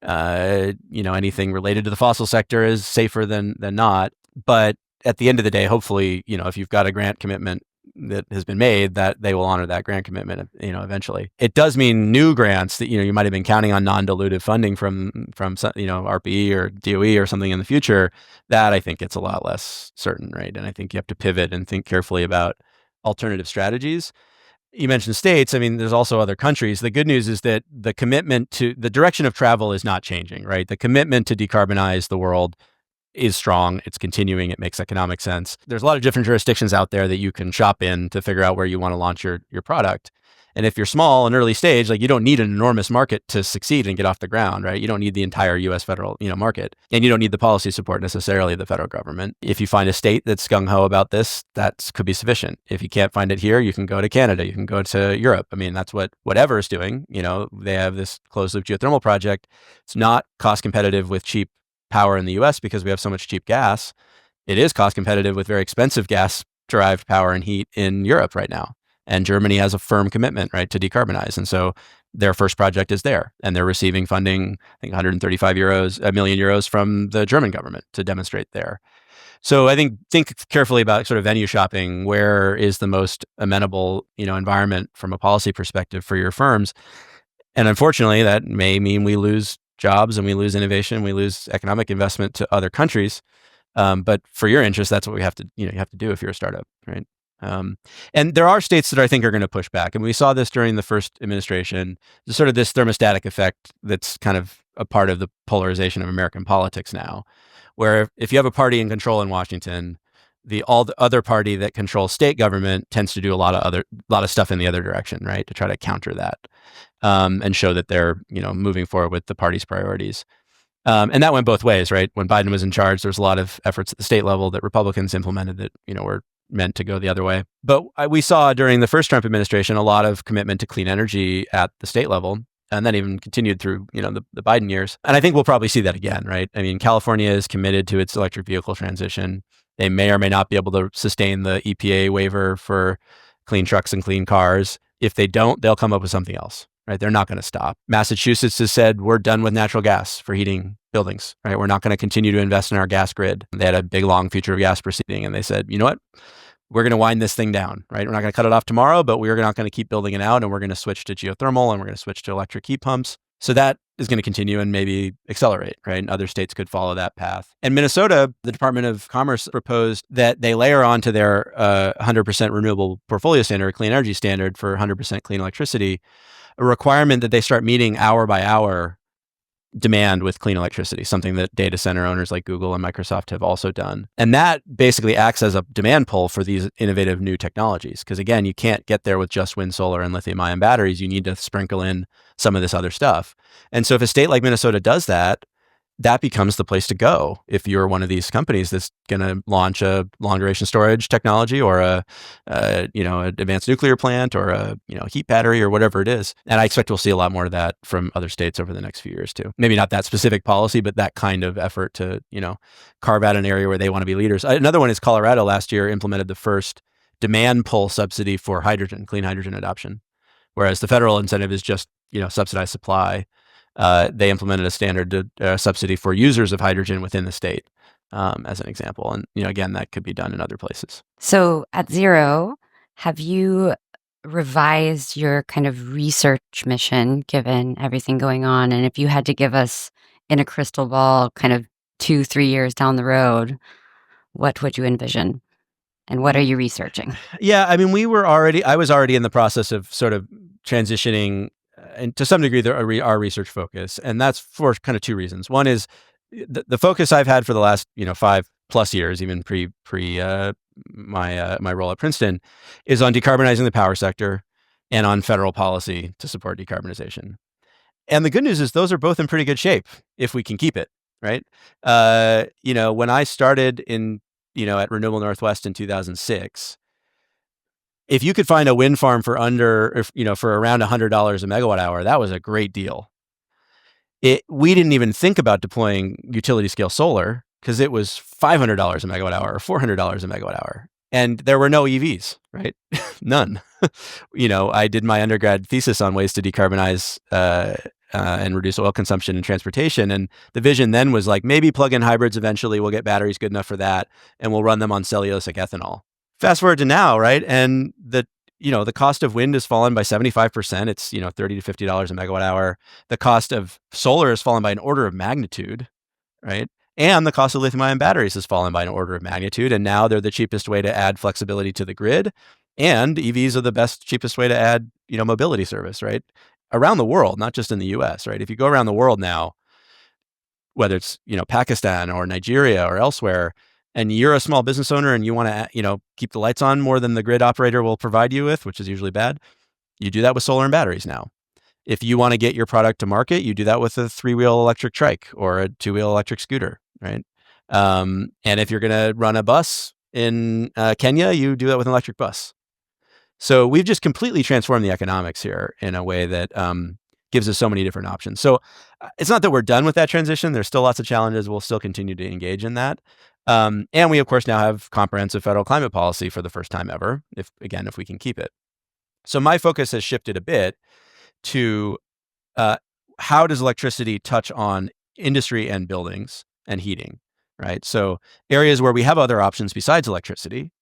anything related to the fossil sector is safer than not. But at the end of the day, hopefully, if you've got a grant commitment that has been made, that they will honor that grant commitment, eventually. It does mean new grants that, you might have been counting on non-dilutive funding from RPE or DOE or something in the future. That I think it's a lot less certain, right? And I think you have to pivot and think carefully about alternative strategies. You mentioned states. I mean, there's also other countries. The good news is that the commitment to the direction of travel is not changing, right? The commitment to decarbonize the world is strong. It's continuing. It makes economic sense. There's a lot of different jurisdictions out there that you can shop in to figure out where you want to launch your product. And if you're small and early stage, like you don't need an enormous market to succeed and get off the ground, right? You don't need the entire US federal, market. And you don't need the policy support necessarily of the federal government. If you find a state that's gung-ho about this, that could be sufficient. If you can't find it here, you can go to Canada, you can go to Europe. I mean, that's what Whatever is doing. They have this closed loop geothermal project. It's not cost competitive with cheap power in the US because we have so much cheap gas. It is cost competitive with very expensive gas derived power and heat in Europe right now. And Germany has a firm commitment, right, to decarbonize. And so their first project is there, and they're receiving funding, I think 135 million euros from the German government to demonstrate there. So I think carefully about sort of venue shopping. Where is the most amenable, environment from a policy perspective for your firms? And unfortunately, that may mean we lose jobs and we lose innovation, we lose economic investment to other countries. But for your interest, that's what we have to, you have to do if you're a startup, right? And there are states that I think are going to push back. And we saw this during the first administration, sort of this thermostatic effect that's kind of a part of the polarization of American politics now, where if you have a party in control in Washington, the other party that controls state government tends to do a lot of stuff in the other direction, right? To try to counter that, and show that they're, moving forward with the party's priorities. And that went both ways, right? When Biden was in charge, there was a lot of efforts at the state level that Republicans implemented that, were meant to go the other way. But we saw during the first Trump administration a lot of commitment to clean energy at the state level, and then even continued through, the Biden years. And I think we'll probably see that again, right? I mean, California is committed to its electric vehicle transition. They may or may not be able to sustain the EPA waiver for clean trucks and clean cars. If they don't, they'll come up with something else, right? They're not going to stop. Massachusetts has said, we're done with natural gas for heating buildings, right? We're not going to continue to invest in our gas grid. They had a big, long future of gas proceeding, and they said, you know what? We're going to wind this thing down, right? We're not going to cut it off tomorrow, but we're not going to keep building it out, and we're going to switch to geothermal, and we're going to switch to electric heat pumps. So that is going to continue and maybe accelerate, right? And other states could follow that path. And Minnesota, the Department of Commerce proposed that they layer onto their 100% renewable portfolio standard, clean energy standard for 100% clean electricity, a requirement that they start meeting hour by hour demand with clean electricity, something that data center owners like Google and Microsoft have also done. And that basically acts as a demand pull for these innovative new technologies. Because again, you can't get there with just wind, solar, and lithium-ion batteries. You need to sprinkle in some of this other stuff. And so if a state like Minnesota does that, that becomes the place to go if you're one of these companies that's going to launch a long duration storage technology or an advanced nuclear plant or a heat battery or whatever it is. And I expect we'll see a lot more of that from other states over the next few years too. Maybe not that specific policy, but that kind of effort to carve out an area where they want to be leaders. Another one is Colorado last year implemented the first demand pull subsidy for hydrogen, clean hydrogen adoption, whereas the federal incentive is just subsidized supply. They implemented a standard subsidy for users of hydrogen within the state, as an example. And, again, that could be done in other places. So at Zero, have you revised your kind of research mission given everything going on? And if you had to give us in a crystal ball kind of 2-3 years down the road, what would you envision? And what are you researching? Yeah, I mean, I was already in the process of sort of transitioning and to some degree, our research focus. And that's for kind of two reasons. One is the focus I've had for the last, 5 plus years, even pre my role at Princeton, is on decarbonizing the power sector and on federal policy to support decarbonization. And the good news is those are both in pretty good shape if we can keep it, right? When I started at Renewable Northwest in 2006, if you could find a wind farm for around $100 a megawatt hour, that was a great deal. We didn't even think about deploying utility scale solar because it was $500 a megawatt hour or $400 a megawatt hour. And there were no EVs, right? None. I did my undergrad thesis on ways to decarbonize and reduce oil consumption in transportation. And the vision then was like, maybe plug-in hybrids eventually, we'll get batteries good enough for that, and we'll run them on cellulosic ethanol. Fast forward to now, right? And the cost of wind has fallen by 75%. It's, $30 to $50 a megawatt hour. The cost of solar has fallen by an order of magnitude, right? And the cost of lithium-ion batteries has fallen by an order of magnitude. And now they're the cheapest way to add flexibility to the grid. And EVs are the cheapest way to add, mobility service, right? Around the world, not just in the US, right? If you go around the world now, whether it's, Pakistan or Nigeria or elsewhere, and you're a small business owner and you want to, keep the lights on more than the grid operator will provide you with, which is usually bad, you do that with solar and batteries now. If you want to get your product to market, you do that with a 3-wheel electric trike or a 2-wheel electric scooter, right? And if you're going to run a bus in Kenya, you do that with an electric bus. So we've just completely transformed the economics here in a way that gives us so many different options. So it's not that we're done with that transition. There's still lots of challenges. We'll still continue to engage in that. And we, of course, now have comprehensive federal climate policy for the first time ever, if we can keep it. So my focus has shifted a bit to how does electricity touch on industry and buildings and heating, right? So areas where we have other options besides electricity,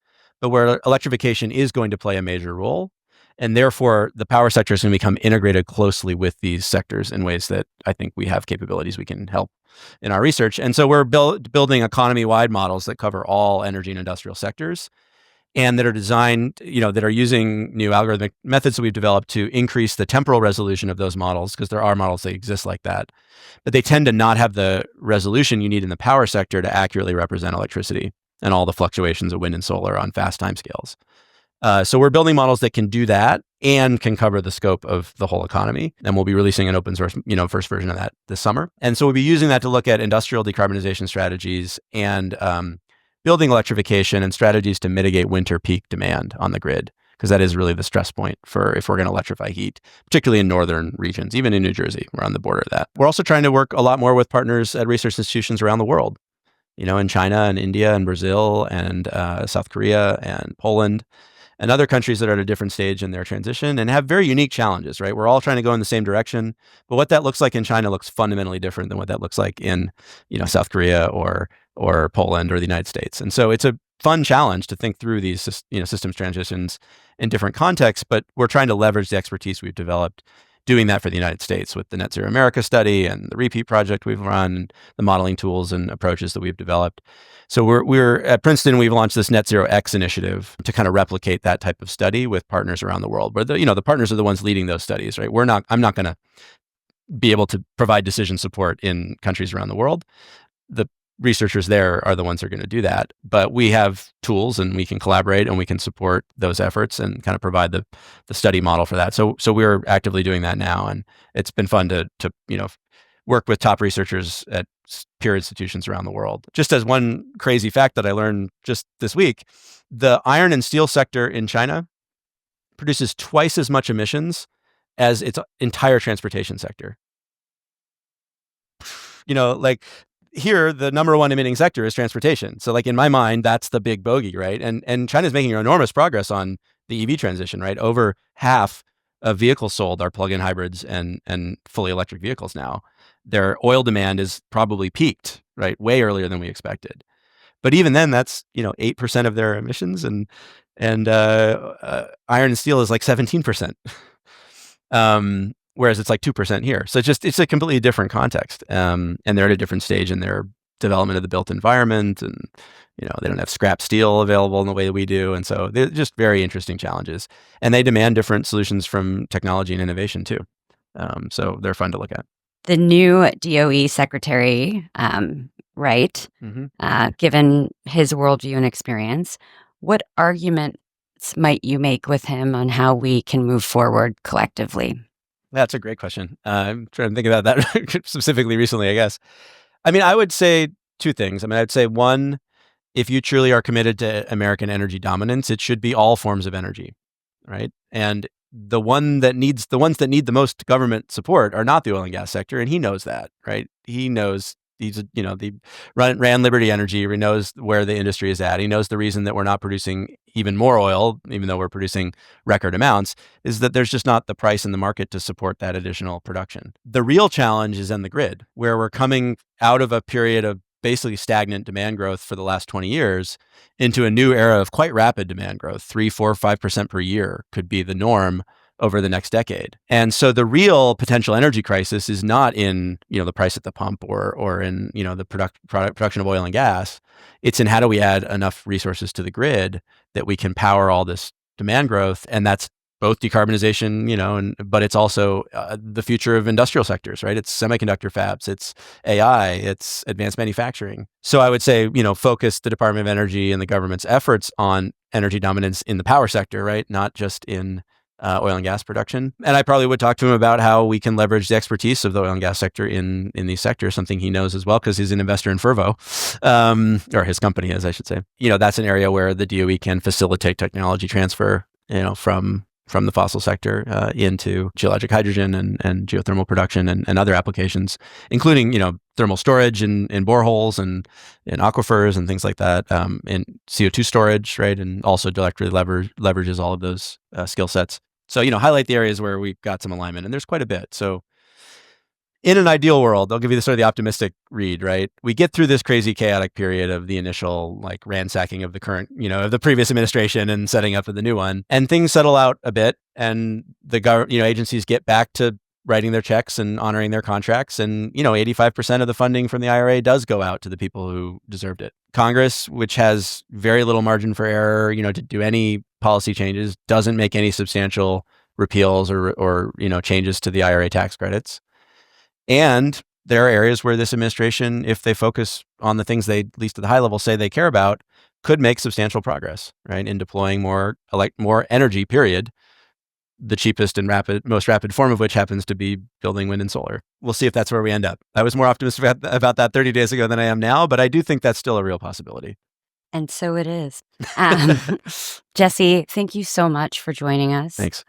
but where electrification is going to play a major role. And therefore, the power sector is going to become integrated closely with these sectors in ways that I think we have capabilities we can help in our research. And so we're building economy-wide models that cover all energy and industrial sectors and that are designed, that are using new algorithmic methods that we've developed to increase the temporal resolution of those models, because there are models that exist like that. But they tend to not have the resolution you need in the power sector to accurately represent electricity and all the fluctuations of wind and solar on fast timescales. So we're building models that can do that and can cover the scope of the whole economy. And we'll be releasing an open source, first version of that this summer. And so we'll be using that to look at industrial decarbonization strategies and building electrification and strategies to mitigate winter peak demand on the grid, because that is really the stress point for if we're going to electrify heat, particularly in northern regions, even in New Jersey. We're on the border of that. We're also trying to work a lot more with partners at research institutions around the world, in China and India and Brazil and South Korea and Poland, and other countries that are at a different stage in their transition and have very unique challenges, right? We're all trying to go in the same direction, but what that looks like in China looks fundamentally different than what that looks like in, South Korea or Poland or the United States. And so it's a fun challenge to think through these, systems transitions in different contexts, but we're trying to leverage the expertise we've developed doing that for the United States with the Net Zero America study and the repeat project we've run, the modeling tools and approaches that we've developed. So we're at Princeton, we've launched this Net Zero X initiative to kind of replicate that type of study with partners around the world, where the partners are the ones leading those studies, right? I'm not going to be able to provide decision support in countries around the world. The researchers there are the ones who are going to do that, but we have tools and we can collaborate and we can support those efforts and kind of provide the study model for that. So we're actively doing that now, and it's been fun to work with top researchers at peer institutions around the world. Just as one crazy fact that I learned just this week, the iron and steel sector in China produces twice as much emissions as its entire transportation sector. Here, the number one emitting sector is transportation. So in my mind, that's the big bogey, right? And China's making enormous progress on the EV transition, right? Over half of vehicles sold are plug-in hybrids and fully electric vehicles now. Their oil demand is probably peaked, right? Way earlier than we expected. But even then, that's 8% of their emissions, and iron and steel is 17%. Whereas it's 2% here. So it's a completely different context. And they're at a different stage in their development of the built environment. And, they don't have scrap steel available in the way that we do. And so they're just very interesting challenges. And they demand different solutions from technology and innovation too. So they're fun to look at. The new DOE secretary right? Mm-hmm. Given his worldview and experience, what arguments might you make with him on how we can move forward collectively? That's a great question. I'm trying to think about that specifically recently, I guess. I mean, I would say two things. I mean, I'd say one, if you truly are committed to American energy dominance, it should be all forms of energy, right? And the ones that need the most government support are not the oil and gas sector, and he knows that, right? He knows the ran Liberty Energy. He knows where the industry is at. He knows the reason that we're not producing even more oil, even though we're producing record amounts, is that there's just not the price in the market to support that additional production. The real challenge is in the grid, where we're coming out of a period of basically stagnant demand growth for the last 20 years into a new era of quite rapid demand growth. 3, 4, 5% per year could be the norm over the next decade. And so the real potential energy crisis is not in, the price at the pump or in, the production of oil and gas. It's in how do we add enough resources to the grid that we can power all this demand growth. And that's both decarbonization, but it's also the future of industrial sectors, right? It's semiconductor fabs, it's AI, it's advanced manufacturing. So I would say, focus the Department of Energy and the government's efforts on energy dominance in the power sector, right? Not just in oil and gas production. And I probably would talk to him about how we can leverage the expertise of the oil and gas sector in these sectors, something he knows as well, because he's an investor in Fervo, or his company is, I should say. That's an area where the DOE can facilitate technology transfer, from the fossil sector into geologic hydrogen and geothermal production and other applications, including, thermal storage in boreholes and in aquifers and things like that, and CO2 storage, right? And also directly leverages all of those skill sets. So, highlight the areas where we've got some alignment, and there's quite a bit. So in an ideal world, I'll give you the sort of the optimistic read, right? We get through this crazy chaotic period of the initial ransacking of the current, of the previous administration and setting up for the new one, and things settle out a bit, and the agencies get back to writing their checks and honoring their contracts, and 85% of the funding from the IRA does go out to the people who deserved it. Congress, which has very little margin for error, to do any policy changes, doesn't make any substantial repeals or changes to the IRA tax credits. And there are areas where this administration, if they focus on the things they, at least at the high level, say they care about, could make substantial progress, right, in deploying more energy, period. The cheapest and most rapid form of which happens to be building wind and solar. We'll see if that's where we end up. I was more optimistic about that 30 days ago than I am now, but I do think that's still a real possibility. And so it is. Jesse, thank you so much for joining us. Thanks.